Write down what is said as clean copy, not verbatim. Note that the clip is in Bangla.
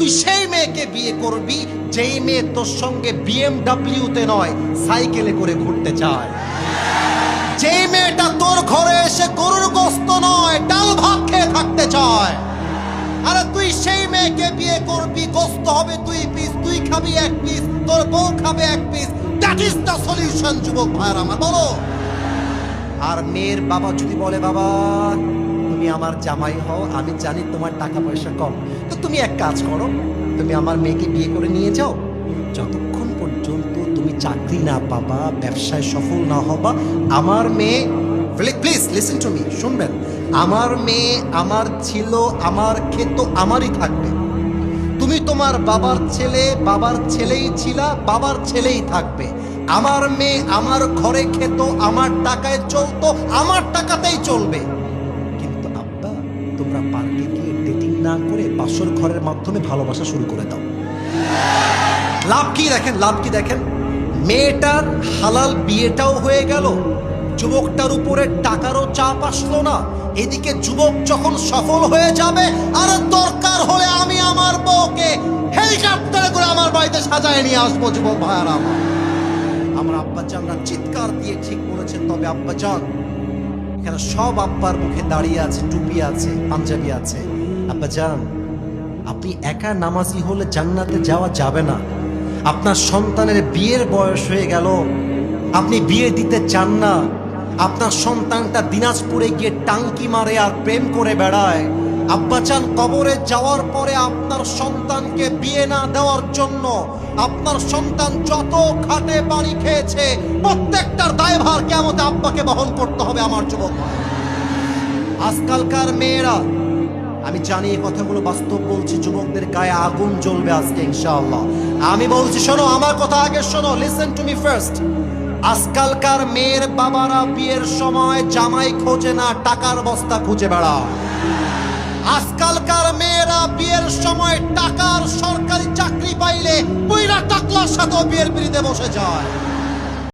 তুই সেই মেয়েকে বিয়ে করবি যেই মেয়ে তোর সঙ্গে বিএমডব্লিউতে নয় সাইকেলে করে ঘুরতে চায়, যেই মেয়েটা তোর ঘরে এসে গরুর গোস্ত নয় ডাল ভাত খেয়ে থাকতে চায়। আরে তুই সেই মেয়েকে বিয়ে করবি, গোস্ত হবে 2 পিস, তুই খাবি 1 পিস, তোর বউ খাবে 1 piece. That is the solution যুবক ভাইরা আমার, বলো। আর মেয়ের বাবা যদি বলে বাবা তুমি আমার জামাই হও, আমি জানি তোমার টাকা পয়সা কম, তো তুমি এক কাজ করো, তুমি আমার মেয়েকে বিয়ে করে নিয়ে যাও। যতক্ষণ পর্যন্ত তুমি চাকরি না পাবা, ব্যবসায় সফল না হবা, আমার মেয়ে, প্লিজ লিসেন টু মি, শুনবেন, আমার মেয়ে আমার ছিল, আমার খেত আমারই থাকবে। তুমি তোমার বাবার ছেলে, বাবার ছেলেই ছিলা, বাবার ছেলেই থাকবে। আমার মেয়ে আমার ঘরে খেত, আমার টাকায় চলতো, আমার টাকাতেই চলবে। কিন্তু আব্বা তোমরা পার্কে গিয়ে ডেটিং না করে বাসর ঘরের মাধ্যমে ভালোবাসা শুরু করে দাও। লাভ কি দেখেন, লাভ কি দেখেন, মেয়েটার হালাল বিয়েটাও হয়ে গেল, যুবকটার উপরে টাকারও চাপ আসলো না। এদিকে যুবক যখন সফল হয়ে যাবে, আর দরকার হলে আমি আমার বউকে হেলিকপ্টারে করে আমার বাড়িতে সাজায় নিয়ে আসবো। যুবক ভাইয়ারা আমার আব্বাজানরা চিৎকার দিয়ে ঠিক বলেছেন। তবে আব্বাজান, এখানে সব আব্বার মুখে দাঁড়িয়ে আছে, টুপি আছে, পাঞ্জাবি আছে। আব্বাজান, আপনি একা নামাজি হলে জান্নাতে যাওয়া যাবে না। আপনার সন্তানের বিয়ের বয়স হয়ে গেল, আপনি বিয়ে দিতে চান না। আপনার সন্তানটা দিনাজপুরে গিয়ে টাঙ্কি মারে আর প্রেম করে বেড়ায়। আব্বাজান, কবরে যাওয়ার পরে আপনার সন্তানকে বিয়ে না দেওয়ার জন্য আপনার সন্তান যত খাটে পানি খেয়েছে প্রত্যেকটার দায়ভার কিয়ামতে আব্বাকে বহন করতে হবে। আমার যুবক আজকালকার মেয়েরা, আমি জানি এই কথাগুলো বাস্তব বলছি, যুবকদের গায়ে আগুন জ্বলবে আজকে ইনশাআল্লাহ। আমি বলছি শোনো, আমার কথা আগে শোনো, লিসেন টু মি ফার্স্ট। আজকালকার মেয়ের বাবারা বিয়ের সময় জামাই খোঁজে না, টাকার বস্তা খুঁজে বেড়ায়। আজকালকার মেয়েরা বিয়ের সময় টাকার সরকারি চাকরি পাইলে পুইরা টাকলার সাথে বিয়ের পিড়িতে বসে যায়।